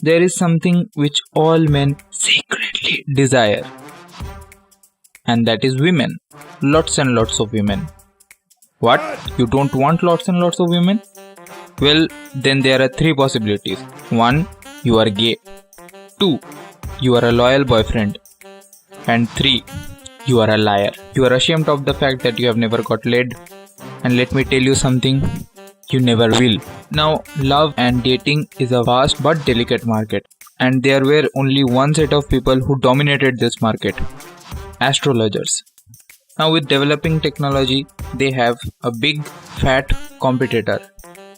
There is something which all men secretly desire, and that is women. Lots and lots of women. What? You don't want lots and lots of women? Well, then there are 3 possibilities. 1. You are gay. 2. You are a loyal boyfriend. And 3. You are a liar. You are ashamed of the fact that you have never got laid. And let me tell you something, you never will. Now, love and dating is a vast but delicate market. And there were only one set of people who dominated this market. Astrologers. Now with developing technology, they have a big fat competitor.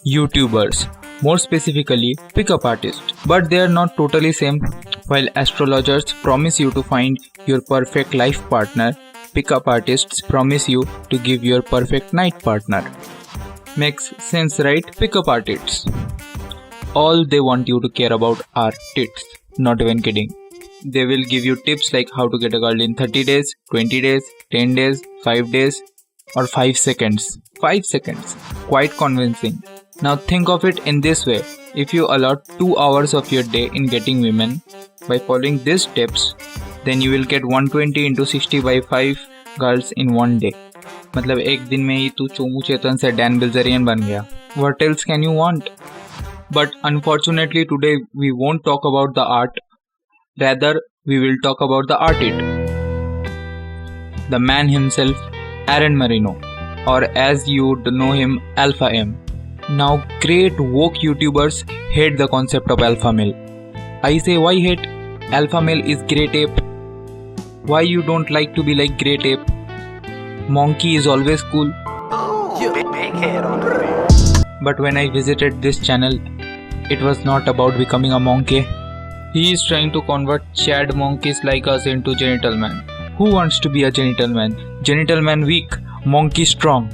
YouTubers. More specifically, pickup artists. But they are not totally same. While astrologers promise you to find your perfect life partner, pickup artists promise you to give your perfect night partner. Makes sense, right? Pickup artists. All they want you to care about are tits. Not even kidding. They will give you tips like how to get a girl in 30 days, 20 days, 10 days, 5 days, or 5 seconds. 5 seconds. Quite convincing. Now think of it in this way. If you allot 2 hours of your day in getting women, by following these tips, then you will get 120 into 60 by 5 girls in one day. मतलब एक दिन में ही तू चोमू चेतन से Dan बिल्जरियन बन गया. What else can you want? But unfortunately today we won't talk about the art. Rather, we will talk about the artist. The man himself, Aaron Marino, or as you would know him, Alpha M. Now, great woke YouTubers hate the concept of alpha male. I say, why hate? Alpha male is great ape. Why you don't like to be like great ape? Monkey is always cool. Big head on the beat. But when I visited this channel, it was not about becoming a monkey. He is trying to convert Chad monkeys like us into genital man. Who wants to be a genital man? Genital man weak, monkey strong.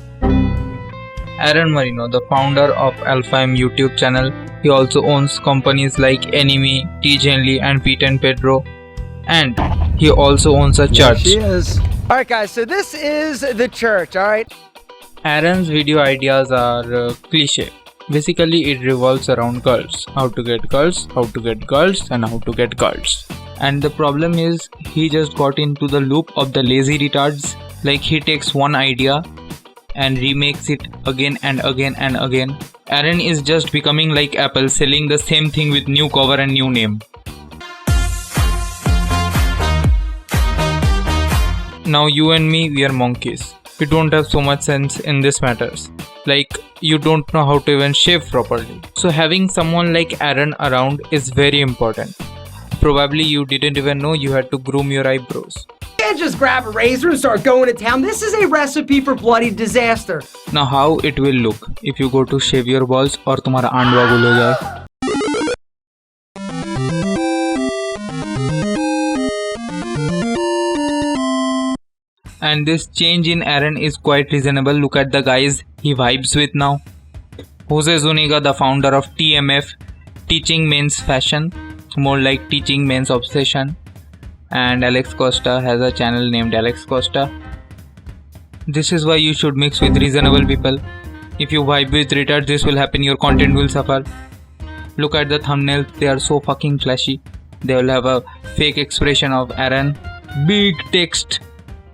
Aaron Marino, the founder of Alpha M YouTube channel, he also owns companies like Enemy, T. Genly and Pete and Pedro. And he also owns a church. She is. Alright guys, so this is the church, alright? Aaron's video ideas are cliche. Basically, it revolves around girls. How to get girls, how to get girls, and how to get girls. And the problem is, he just got into the loop of the lazy retards. Like he takes one idea and remakes it again and again and again. Aaron is just becoming like Apple, selling the same thing with new cover and new name. Now you and me, we are monkeys. We don't have so much sense in this matters. Like, you don't know how to even shave properly. So having someone like Aaron around is very important. Probably you didn't even know you had to groom your eyebrows. You can't just grab a razor and start going to town. This is a recipe for bloody disaster. Now how it will look if you go to shave your balls और तुम्हारा आंडवा गुल हो जाए. And this change in Aaron is quite reasonable. Look at the guys he vibes with now. Jose Zuniga, the founder of TMF, Teaching Men's Fashion, more like Teaching Men's Obsession. And Alex Costa has a channel named Alex Costa. This is why you should mix with reasonable people. If you vibe with retards, this will happen, your content will suffer. Look at the thumbnails, they are so fucking flashy. They will have a fake expression of Aaron, big text,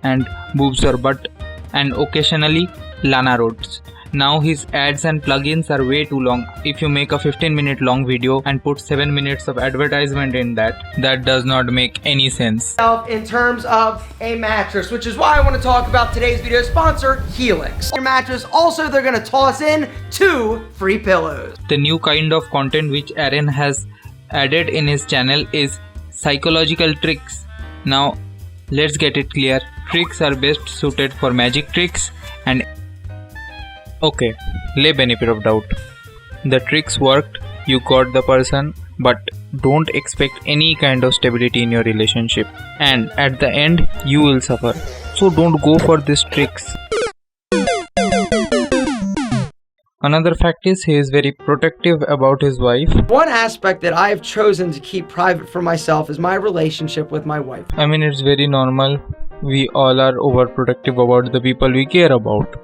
and boobs or butt, and occasionally Lana Rhodes. Now his ads and plugins are way too long. If you make a 15-minute long video and put 7 minutes of advertisement in that does not make any sense. In terms of a mattress, which is why I want to talk about today's video sponsor, Helix. Your mattress, also they're going to toss in 2 free pillows. The new kind of content which Aaron has added in his channel is psychological tricks. Now let's get it clear. Tricks are best suited for magic tricks and okay, lay benefit of doubt. The tricks worked, you got the person, but don't expect any kind of stability in your relationship. And at the end, you will suffer. So don't go for these tricks. Another fact is he is very protective about his wife. One aspect that I've chosen to keep private for myself is my relationship with my wife. I mean, it's very normal. We all are overprotective about the people we care about.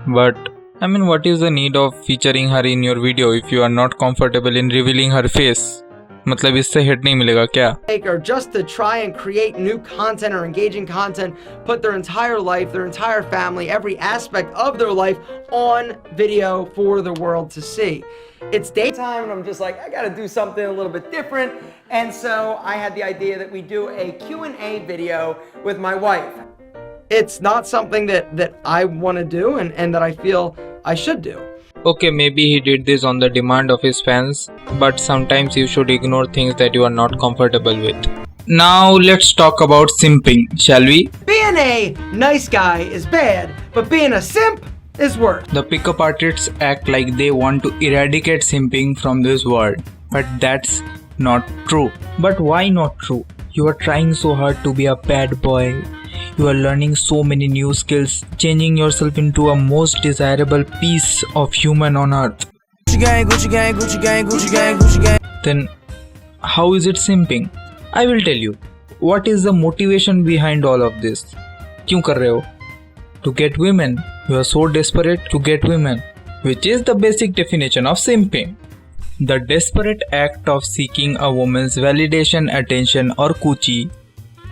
But, I mean, what is the need of featuring her in your video if you are not comfortable in revealing her face? मतलब इससे hit नहीं मिलेगा क्या? Or just to try and create new content or engaging content, put their entire life, their entire family, every aspect of their life on video for the world to see. It's daytime and I'm just like, I gotta do something a little bit different. And so I had the idea that we do a Q&A video with my wife. It's not something that I want to do and that I feel I should do. Okay, maybe he did this on the demand of his fans, but sometimes you should ignore things that you are not comfortable with. Now let's talk about simping, shall we? Being a nice guy is bad, but being a simp is worse. The pickup artists act like they want to eradicate simping from this world, but that's not true. But why not true? You are trying so hard to be a bad boy. You are learning so many new skills, changing yourself into a most desirable piece of human on earth. Gucci gang, Gucci gang, Gucci gang, Gucci gang, Gucci gang. Then how is it simping? I will tell you. What is the motivation behind all of this? क्यों कर रहे हो? To get women. You are so desperate to get women, which is the basic definition of simping. The desperate act of seeking a woman's validation, attention or coochie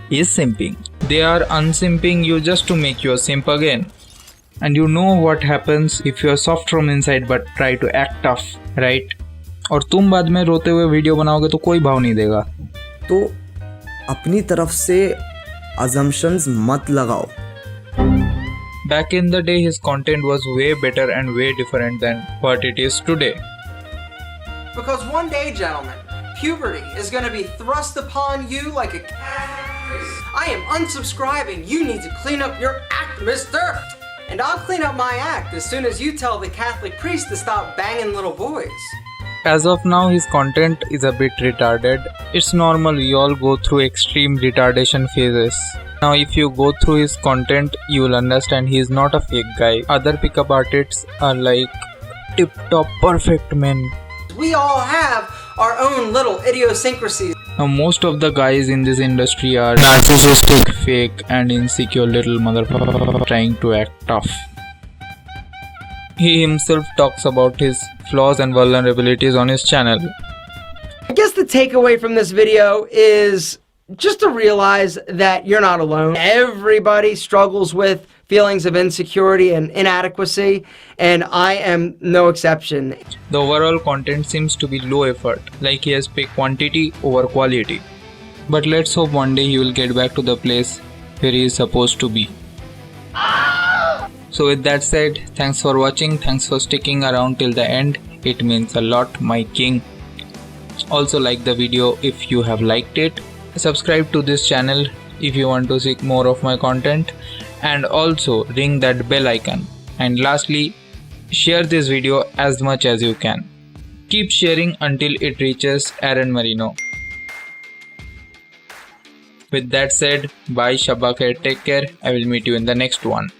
is simping. They are unsimping you just to make you a simp again. And you know what happens if you are soft from inside but try to act tough, right? और तुम बाद में रोते हुए video बनाओगे तो कोई भाव नहीं देगा. तो अपनी तरफ से assumptions मत लगाओ. Back in the day his content was way better and way different than what it is today. Because one day, gentlemen, puberty is going to be thrust upon you like a I am unsubscribing. You need to clean up your act, mister. And I'll clean up my act as soon as you tell the Catholic priest to stop banging little boys. As of now, his content is a bit retarded. It's normal, we all go through extreme retardation phases. Now, if you go through his content, you will understand he is not a fake guy. Other pickup artists are like tip-top perfect men. We all have our own little idiosyncrasies. Now, most of the guys in this industry are narcissistic, fake, and insecure little motherfuckers trying to act tough. He himself talks about his flaws and vulnerabilities on his channel. I guess the takeaway from this video is just to realize that you're not alone. Everybody struggles with feelings of insecurity and inadequacy, and I am no exception. The overall content seems to be low effort, like he has picked quantity over quality. But let's hope one day he will get back to the place where he is supposed to be. So with that said, thanks for watching, thanks for sticking around till the end. It means a lot, my king. Also like the video if you have liked it. Subscribe to this channel if you want to see more of my content, and also ring that bell icon. And lastly, share this video as much as you can. Keep sharing until it reaches Aaron Marino. With that said, bye, Shabba Khair, take care. I will meet you in the next one.